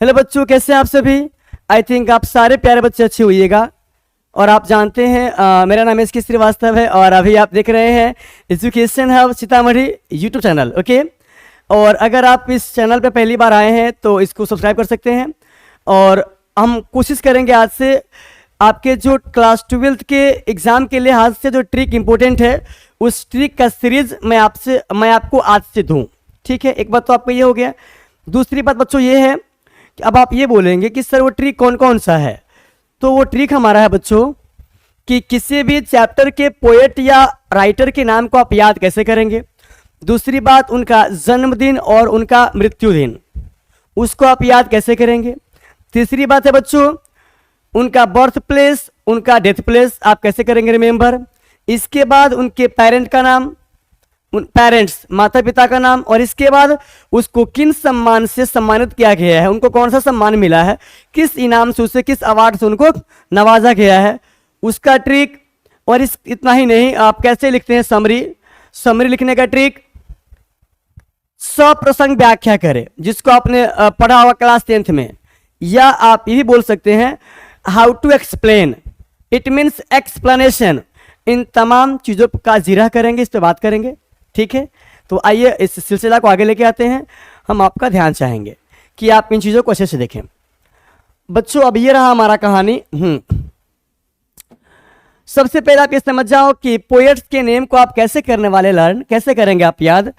Hello बच्चों, कैसे हैं आप सभी। आई थिंक आप सारे प्यारे बच्चे अच्छे होइएगा। और आप जानते हैं मेरा नाम एस.के. श्रीवास्तव है और अभी आप देख रहे हैं education hub Sitamarhi YouTube channel. Okay, और अगर आप इस चैनल पे पहली बार आए हैं तो इसको सब्सक्राइब कर सकते हैं। और हम कोशिश करेंगे आज से आपके जो क्लास 12th के एग्ज़ाम के लिहाज से जो ट्रिक इम्पोर्टेंट है उस ट्रिक का सीरीज मैं आपको आज से दूँ। ठीक है, एक बात तो आपको ये हो गया। दूसरी बात बच्चों ये है कि अब आप ये बोलेंगे कि सर वो ट्रिक कौन कौन सा है। तो वो ट्रिक हमारा है बच्चों कि किसी भी चैप्टर के पोएट या राइटर के नाम को आप याद कैसे करेंगे। दूसरी बात, उनका जन्मदिन और उनका मृत्यु दिन उसको आप याद कैसे करेंगे। तीसरी बात है बच्चों, उनका बर्थ प्लेस, उनका डेथ प्लेस आप कैसे करेंगे रिमेंबर। इसके बाद उनके पेरेंट का नाम, पेरेंट्स माता पिता का नाम, और इसके बाद उसको किन सम्मान से सम्मानित किया गया है, उनको कौन सा सम्मान मिला है, किस इनाम से उसे, किस अवार्ड से उनको नवाजा गया है, उसका ट्रिक। और इतना ही नहीं, आप कैसे लिखते हैं समरी लिखने का ट्रिक। सप्रसंग व्याख्या करें जिसको आपने पढ़ा हुआ क्लास 10th में, या आप यही बोल सकते हैं how to explain, it means explanation. इन तमाम चीज़ों का जिक्र करेंगे, इस पर बात करेंगे। ठीक है, तो आइए इस सिलसिला को आगे लेके आते हैं। हम आपका ध्यान चाहेंगे कि आप इन चीज़ों को अच्छे से देखें। बच्चों अब ये रहा हमारा कहानी। सबसे पहले आप ये समझ जाओ कि पोएट्स के नेम को आप कैसे करने वाले लर्न, कैसे करेंगे आप याद,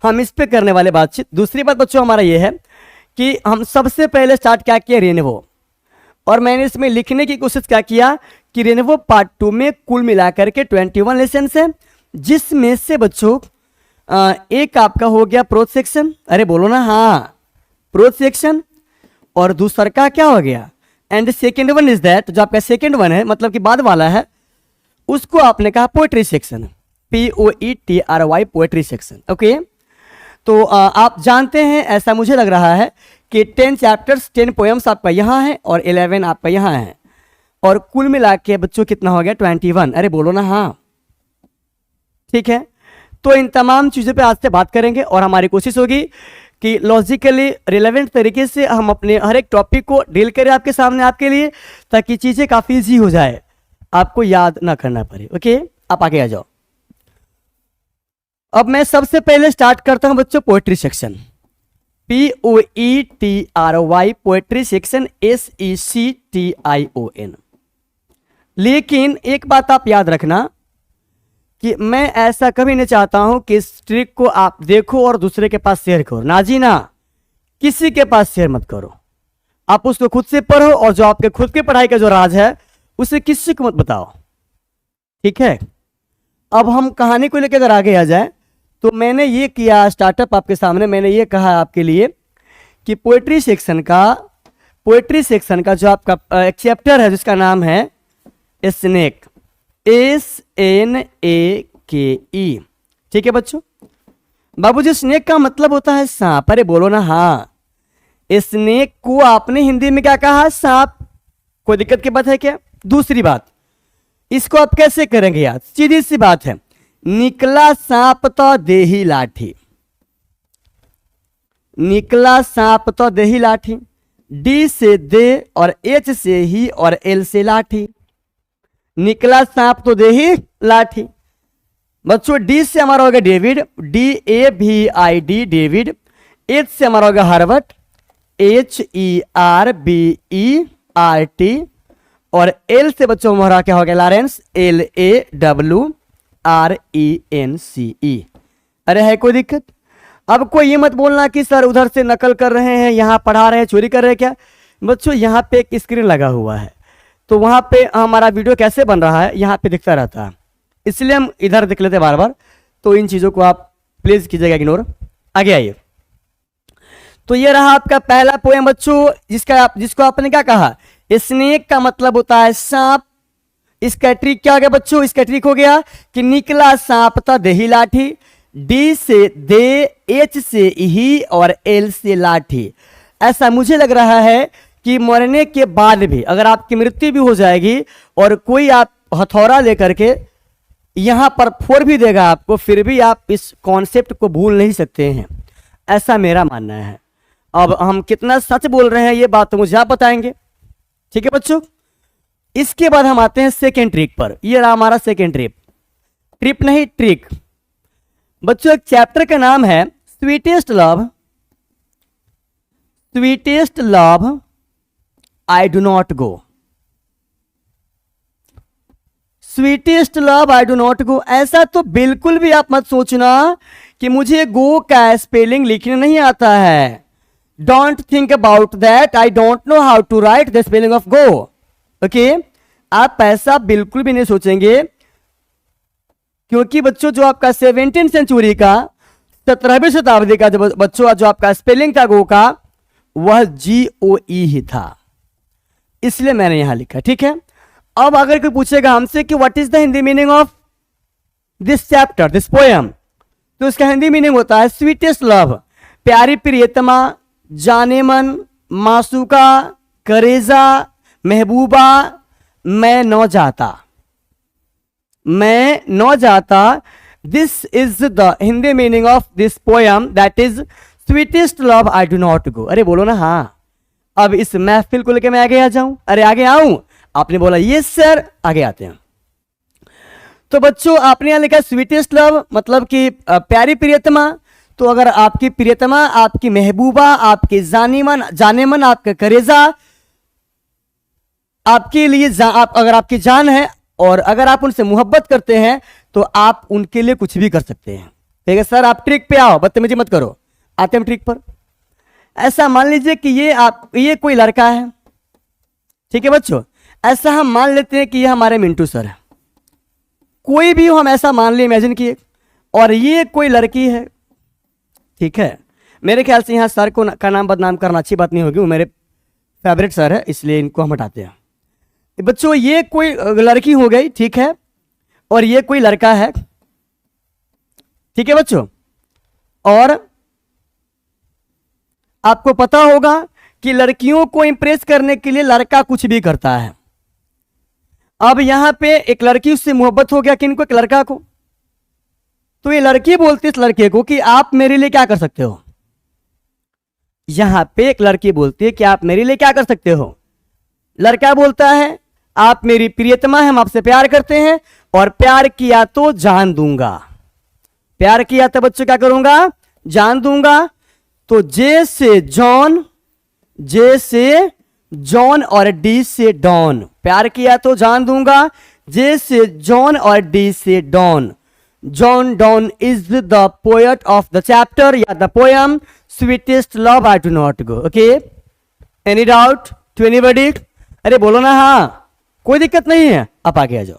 हम इस पे करने वाले बातचीत। दूसरी बात बच्चों हमारा ये है कि हम सबसे पहले स्टार्ट क्या किया, रेनबो। और मैंने इसमें लिखने की कोशिश क्या किया कि रेनबो पार्ट 2 में कुल मिलाकर के 21 लेसन है, जिसमें से बच्चों एक आपका हो गया प्रोज सेक्शन। अरे बोलो ना, हाँ प्रोज सेक्शन। और दूसरा का क्या हो गया, and second one is that, जो आपका सेकेंड वन है मतलब कि बाद वाला है, उसको आपने कहा poetry section, POETRY poetry section. Okay, तो आप जानते हैं, ऐसा मुझे लग रहा है कि 10 चैप्टर्स 10 पोएम्स आपका यहाँ है और 11 आपका यहाँ है, और कुल मिला के बच्चों कितना हो गया 21। अरे बोलो ना, हाँ ठीक है। तो इन तमाम चीज़ों पे आज से बात करेंगे और हमारी कोशिश होगी कि लॉजिकली रिलेवेंट तरीके से हम अपने हर एक टॉपिक को डील करें आपके सामने, आपके लिए, ताकि चीज़ें काफ़ी ईजी हो जाए, आपको याद ना करना पड़े। ओके, आप आगे आ जाओ। अब मैं सबसे पहले स्टार्ट करता हूं बच्चों poetry section, POETRY poetry section, SECTION। लेकिन एक बात आप याद रखना कि मैं ऐसा कभी नहीं चाहता हूं कि इस ट्रिक को आप देखो और दूसरे के पास शेयर करो। ना जी ना, किसी के पास शेयर मत करो, आप उसको खुद से पढ़ो, और जो आपके खुद के पढ़ाई का जो राज है उसे किसी को मत बताओ। ठीक है, अब हम कहानी को लेकर अगर आगे आ जाए तो मैंने ये किया स्टार्टअप आपके सामने, मैंने ये कहा आपके लिए कि पोएट्री सेक्शन का जो आपका एक चैप्टर है जिसका नाम है स्नेक, SNAKE। ठीक है बच्चों, बाबूजी स्नेक का मतलब होता है सांप। अरे बोलो ना, हाँ स्नेक को आपने हिंदी में क्या कहा, सांप। कोई दिक्कत की बात है क्या। दूसरी बात, इसको आप कैसे करेंगे याद, सीधी सी बात है, निकला सांप तो देही लाठी, निकला सांप तो देही लाठी, D से दे और H से ही और L से लाठी, निकला सांप तो देही लाठी। बच्चों D से हमारा होगा डेविड, DAVID डेविड। H से हमारा होगा हर्बर्ट, HERBERT। और L से बच्चों हमारा क्या हो गया लॉरेंस, LAWRENCE। अरे है कोई दिक्कत। अब कोई ये मत बोलना कि सर उधर से नकल कर रहे हैं, यहाँ पढ़ा रहे हैं, चोरी कर रहे हैं क्या। बच्चों यहाँ पे एक स्क्रीन लगा हुआ है, तो वहाँ पे हमारा वीडियो कैसे बन रहा है यहाँ पे दिखता रहता है, इसलिए हम इधर देख लेते बार बार। तो इन चीज़ों को आप प्लीज़ कीजिएगा इग्नोर। आगे आइए। तो ये रहा आपका पहला पोएम बच्चों, जिसको आपने क्या कहा, स्नेक का मतलब होता है सांप। इसका ट्रिक क्या हो गया बच्चों, इसका ट्रिक हो गया कि निकला सांप था देही लाठी, D से दे, H से ही और L से लाठी। ऐसा मुझे लग रहा है कि मरने के बाद भी अगर आपकी मृत्यु भी हो जाएगी और कोई आप हथौड़ा लेकर के यहाँ पर फोड़ भी देगा आपको, फिर भी आप इस कॉन्सेप्ट को भूल नहीं सकते हैं, ऐसा मेरा मानना है। अब हम कितना सच बोल रहे हैं ये बात तो मुझे आप बताएंगे, ठीक है बच्चों। इसके बाद हम आते हैं सेकेंड ट्रिक पर। ये रहा हमारा सेकेंड ट्रिप नहीं ट्रिक। बच्चों एक चैप्टर का नाम है sweetest love I do not go. Sweetest love I do not गो। ऐसा तो बिल्कुल भी आप मत सोचना कि मुझे गो का स्पेलिंग लिखने नहीं आता है। Don't think about that, I don't know how to write the spelling of go. Okay, आप ऐसा बिल्कुल भी नहीं सोचेंगे, क्योंकि बच्चों जो आपका 17वीं सेंचुरी का 17वीं शताब्दी का जो बच्चों जो आपका स्पेलिंग था गो का, वह GOE ही था, इसलिए मैंने यहां लिखा, ठीक है। अब अगर कोई पूछेगा हमसे कि what is the Hindi meaning of this chapter, this poem, तो इसका हिंदी मीनिंग होता है स्वीटेस्ट लव, प्यारी प्रियतमा, जाने मन, मासूका, करेजा, महबूबा, मैं न जाता। This is the Hindi meaning of this poem, that is sweetest love I do not गो। अरे बोलो ना हाँ। अब इस महफिल को लेकर मैं आगे आ जाऊं, अरे आगे आऊं, आपने बोला यस सर, आगे आते हैं। तो बच्चों आपने यहां लिखा स्वीटेस्ट लव मतलब कि प्यारी प्रियतमा। तो अगर आपकी प्रियतमा, आपकी महबूबा, आपकी जाने मन, आपका करेजा, आपके लिए अगर आपकी जान है और अगर आप उनसे मोहब्बत करते हैं तो आप उनके लिए कुछ भी कर सकते हैं, ठीक है सर। आप ट्रिक पे आओ, बदतमीजी मत करो, आते हम ट्रिक पर। ऐसा मान लीजिए कि ये कोई लड़का है, ठीक है बच्चों। ऐसा हम मान लेते हैं कि ये हमारे मिंटू सर है, कोई भी हो हम ऐसा मान लिए, इमेजिन किए, और ये कोई लड़की है, ठीक है। मेरे ख्याल से यहाँ सर का नाम बदनाम करना अच्छी बात नहीं होगी, वो मेरे फेवरेट सर है, इसलिए इनको हम हटाते हैं। बच्चों ये कोई लड़की हो गई, ठीक है, और ये कोई लड़का है, ठीक है बच्चों। और आपको पता होगा कि लड़कियों को इंप्रेस करने के लिए लड़का कुछ भी करता है। अब यहां पे एक लड़की उससे मोहब्बत हो गया, किनको, एक लड़का को। तो ये लड़की बोलती है इस लड़के को कि आप मेरे लिए क्या कर सकते हो। यहां पे एक लड़की बोलती है कि आप मेरे लिए क्या कर सकते हो। लड़का बोलता है आप मेरी प्रियतमा है, हम आपसे प्यार करते हैं, और प्यार किया तो जान दूंगा। प्यार किया तो बच्चों क्या करूंगा, जान दूंगा। तो जे से जॉन और डी से डॉन, प्यार किया तो जान दूंगा। जे से जॉन और डी से Donne. John Donne is the poet of the chapter या the poem sweetest love I do not go. Okay, any doubt to anybody? अरे बोलो ना हाँ, कोई दिक्कत नहीं है, आप आगे आ जाओ।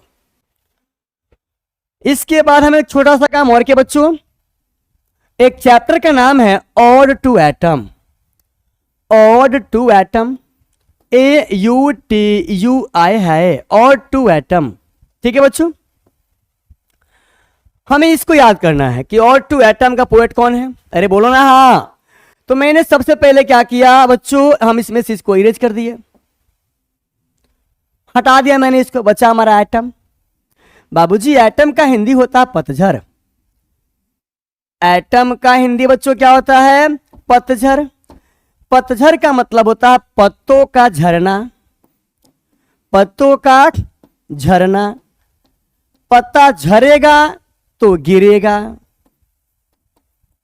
इसके बाद हमें एक छोटा सा काम और किया बच्चों। एक चैप्टर का नाम है ode to autumn. Ode to autumn, AUTUI है, ऑड टू एटम, ठीक है बच्चों। हमें इसको याद करना है कि ऑड टू एटम का पोएट कौन है। अरे बोलो ना हाँ। तो मैंने सबसे पहले क्या किया बच्चों, हम इसमें से इसको इरेज कर दिए, हटा दिया मैंने इसको, बचा हमारा एटम। बाबूजी एटम का हिंदी होता है पतझड़। एटम का हिंदी बच्चों क्या होता है, पतझड़। पतझड़ का मतलब होता है पत्तों का झरना। पत्तों का झरना, पत्ता झरेगा तो गिरेगा,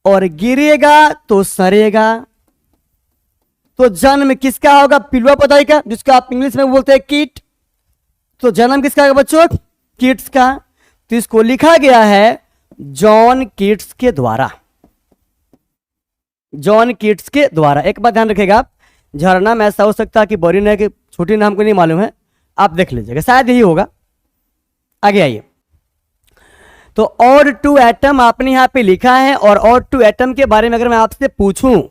और गिरेगा तो सरेगा। तो जन्म किसका होगा, पिलुआ पताई का, जिसको आप इंग्लिश में बोलते हैं कीट। तो जन्म किसका होगा बच्चों, कीट्स का। तो इसको लिखा गया है जॉन कीट्स के द्वारा। जॉन कीट्स के द्वारा। एक बात ध्यान रखिएगा आप, झरना में ऐसा हो सकता है कि बोरिन है कि छोटी नाम को नहीं मालूम है, आप देख लीजिएगा, शायद यही होगा। आगे आइए। तो ऑड टू एटम आपने यहां पे लिखा है, और ऑड टू एटम के बारे में अगर मैं आपसे पूछूं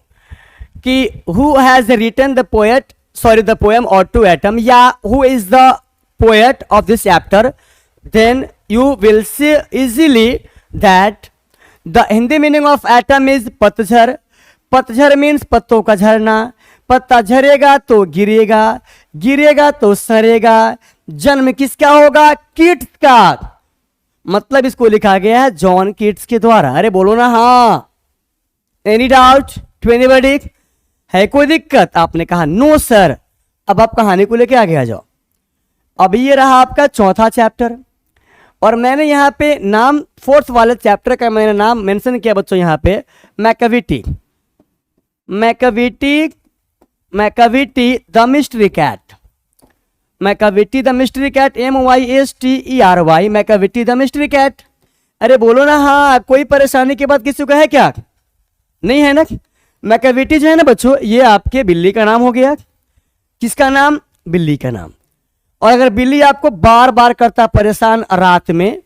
कि who has written the poet, sorry the poem ode to autumn, या who is the poet of this chapter, then you will see easily that the Hindi meaning of atom is पतझड़। पतझड़ means पत्तों का झरना। पत्ता झरेगा तो गिरेगा, गिरेगा तो सरेगा। जन्म किसका होगा, कीट्स का। मतलब इसको लिखा गया है जॉन कीट्स के द्वारा। अरे बोलो ना हाँ, एनी डाउट टू एनीबॉडी? है कोई दिक्कत? आपने कहा नो सर। अब आप कहानी को लेके आगे आ जाओ। अब ये रहा आपका चौथा चैप्टर, और मैंने यहाँ पे नाम फोर्थ वाले चैप्टर का मैंने नाम मेंशन किया बच्चों, यहाँ पे Macavity, Macavity, Macavity the mystery cat, Macavity the mystery cat, MYSTERY, Macavity the mystery cat. अरे बोलो ना हाँ, कोई परेशानी के बाद किसी को है क्या? नहीं है ना। मैकाविटी जो है ना बच्चों, ये आपके बिल्ली का नाम हो गया। किसका नाम? बिल्ली का नाम। और अगर बिल्ली आपको बार बार करता परेशान रात में,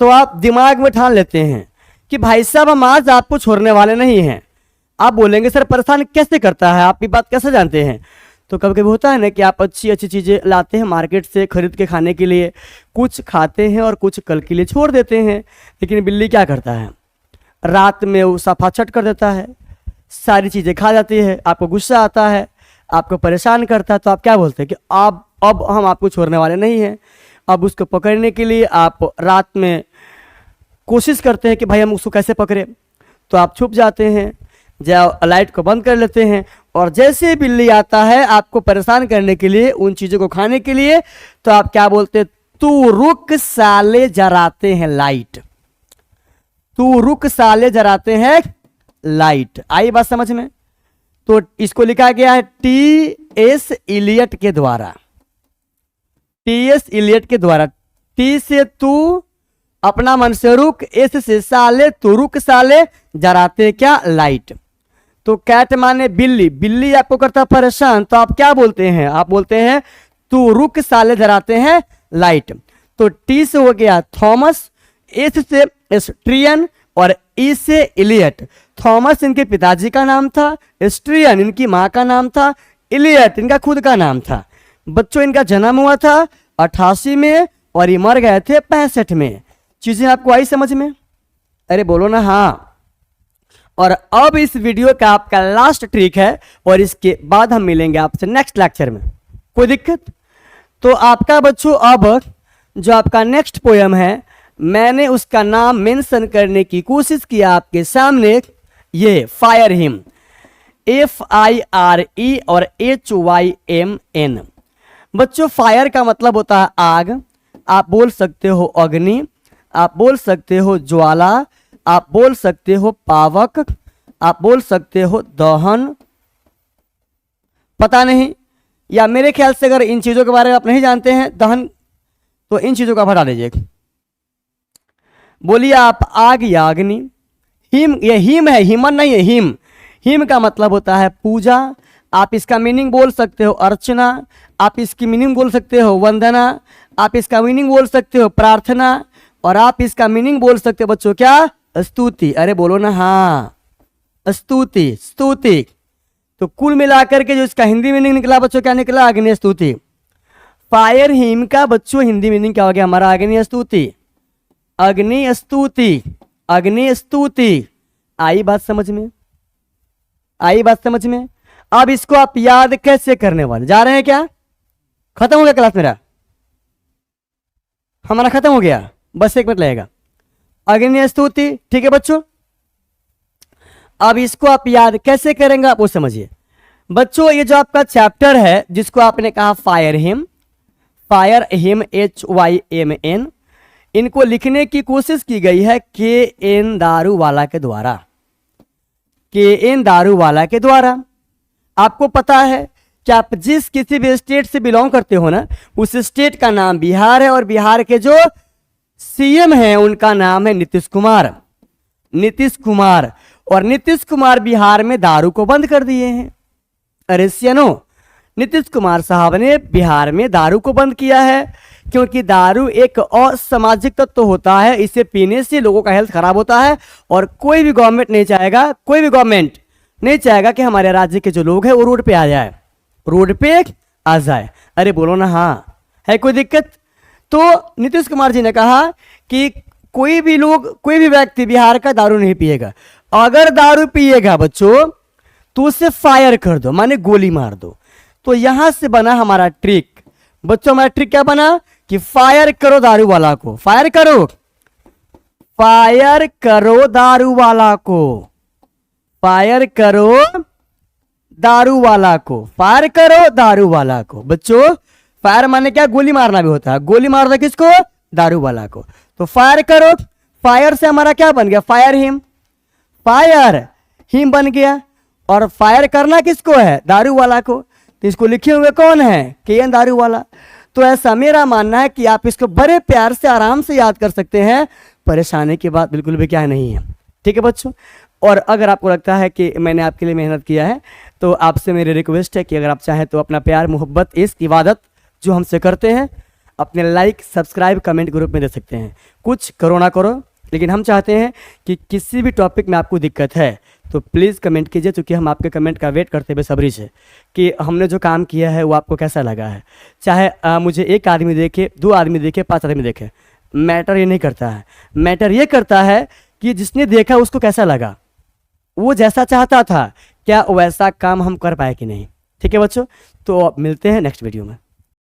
तो आप दिमाग में ठान लेते हैं कि भाई साहब हम आज आपको छोड़ने वाले नहीं हैं। आप बोलेंगे सर परेशान कैसे करता है, आप ये बात कैसे जानते हैं? तो कभी कभी होता है ना कि आप अच्छी अच्छी चीज़ें लाते हैं मार्केट से खरीद के खाने के लिए, कुछ खाते हैं और कुछ कल के लिए छोड़ देते हैं। लेकिन बिल्ली क्या करता है, रात में वो सफा छट कर देता है, सारी चीज़ें खा जाती है, आपको गुस्सा आता है, आपको परेशान करता है, तो आप क्या बोलते हैं कि आप अब हम आपको छोड़ने वाले नहीं हैं। अब उसको पकड़ने के लिए आप रात में कोशिश करते हैं कि भाई हम उसको कैसे पकड़े, तो आप छुप जाते हैं, लाइट को बंद कर लेते हैं, और जैसे बिल्ली आता है आपको परेशान करने के लिए, उन चीज़ों को खाने के लिए, तो आप क्या बोलते हैं? तू रुक साले जराते हैं लाइट, तू रुक साले जराते हैं लाइट। आई बात समझ में? तो इसको लिखा गया है T.S. इलियट के द्वारा, T.S. इलियट के द्वारा। T से तू, अपना मन से रुक, S से साले, तू रुक साले जराते क्या? लाइट। तो कैट माने बिल्ली, बिल्ली आपको करता परेशान, तो आप क्या बोलते हैं? आप बोलते हैं तू रुक साले जराते हैं लाइट। तो T से हो गया थॉमस, S से एस्ट्रियन, और E से इलियट। थॉमस इनके पिताजी का नाम था, एस्ट्रियन इनकी माँ का नाम था, इलियट इनका खुद का नाम था। बच्चों इनका जन्म हुआ था 88 में और ये मर गए थे 65 में। चीजें आपको आई समझ में? अरे बोलो ना हाँ। और अब इस वीडियो का आपका लास्ट ट्रिक है, और इसके बाद हम मिलेंगे आपसे नेक्स्ट लेक्चर में। कोई दिक्कत? तो आपका बच्चों अब जो आपका नेक्स्ट पोयम है, मैंने उसका नाम मेंशन करने की कोशिश किया आपके सामने, ये फायर हिम, FIRE और HYMN। बच्चों फायर का मतलब होता है आग, आप बोल सकते हो अग्नि, आप बोल सकते हो ज्वाला, आप बोल सकते हो पावक, आप बोल सकते हो दहन, पता नहीं, या मेरे ख्याल से अगर इन चीजों के बारे में आप नहीं जानते हैं दहन, तो इन चीजों का हटा लीजिए। बोलिए आप आग या अग्नि। हिम, ये हिम है, हिमन नहीं है, हिम। हिम का मतलब होता है पूजा, आप इसका मीनिंग बोल सकते हो अर्चना, आप इसकी मीनिंग बोल सकते हो वंदना, आप इसका मीनिंग बोल सकते हो प्रार्थना, और आप इसका मीनिंग बोल सकते हो बच्चों क्या? स्तुति। अरे बोलो ना हाँ, स्तुति, स्तुति। तो कुल मिलाकर के जो इसका हिंदी मीनिंग निकला बच्चों, क्या निकला? अग्नि स्तुति। फायर हिम का बच्चों हिंदी मीनिंग क्या हो गया हमारा? अग्नि स्तुति, अग्नि स्तुति, अग्नि स्तुति। आई बात समझ में? आई बात समझ में? अब इसको आप याद कैसे करने वाले जा रहे हैं? क्या खत्म हो गया क्लास मेरा? हमारा खत्म हो गया, बस 1 मिनट लगेगा। अग्नि स्तुति, ठीक है बच्चों। अब इसको आप याद कैसे करेंगे आप वो समझिए। बच्चों ये जो आपका चैप्टर है जिसको आपने कहा fire him, fire him HYMN, इनको लिखने की कोशिश की गई है KN दारूवाला के द्वारा, KN दारूवाला के द्वारा। आपको पता है कि आप जिस किसी भी स्टेट से बिलोंग करते हो ना, उस स्टेट का नाम बिहार है, और बिहार के जो CM हैं उनका नाम है नीतीश कुमार, नीतीश कुमार। और नीतीश कुमार बिहार में दारू को बंद कर दिए हैं। अरे सियानो, नीतीश कुमार साहब ने बिहार में दारू को बंद किया है, क्योंकि दारू एक असामाजिक तत्व होता है, इसे पीने से लोगों का हेल्थ खराब होता है, और कोई भी गवर्नमेंट नहीं चाहेगा, कोई भी गवर्नमेंट नहीं चाहेगा कि हमारे राज्य के जो लोग हैं वो रोड पे आ जाए, रोड पे आ जाए। अरे बोलो ना हाँ, है कोई दिक्कत? तो नीतीश कुमार जी ने कहा कि कोई भी लोग, कोई भी व्यक्ति बिहार का दारू नहीं पिएगा। अगर दारू पिएगा बच्चों तो उसे फायर कर दो, माने गोली मार दो। तो यहां से बना हमारा ट्रिक। बच्चों हमारा ट्रिक क्या बना कि फायर करो दारू वाला को, फायर करो, फायर करो दारू वाला को, फायर करो दारू वाला को, फायर करो दारू वाला को। बच्चों फायर माने क्या, गोली मारना भी होता है, गोली मारना किसको, दारू वाला को। तो फायर करो, फायर से हमारा क्या बन गया, फायर हिम, फायर हिम बन गया। और फायर करना किसको है, दारू वाला को। तो इसको लिखे हुए कौन है, के दारू वाला। तो ऐसा मेरा मानना है कि आप इसको बड़े प्यार से आराम से याद कर सकते हैं, परेशानी की बात बिल्कुल भी क्या नहीं है। ठीक है बच्चों। और अगर आपको लगता है कि मैंने आपके लिए मेहनत किया है तो आपसे मेरी रिक्वेस्ट है कि अगर आप चाहें तो अपना प्यार मोहब्बत इश्क इबादत जो हमसे करते हैं अपने लाइक सब्सक्राइब कमेंट ग्रुप में दे सकते हैं। कुछ करो ना करो, लेकिन हम चाहते हैं कि किसी भी टॉपिक में आपको दिक्कत है तो प्लीज़ कमेंट कीजिए, क्योंकि हम आपके कमेंट का वेट करते हुए बेसब्री से कि हमने जो काम किया है वो आपको कैसा लगा है। चाहे मुझे एक आदमी देखे, 2 आदमी देखे, 5 आदमी देखे, मैटर ये नहीं करता है। मैटर ये करता है कि जिसने देखा उसको कैसा लगा, वो जैसा चाहता था क्या वैसा काम हम कर पाए कि नहीं। ठीक है बच्चों, तो मिलते हैं नेक्स्ट वीडियो में।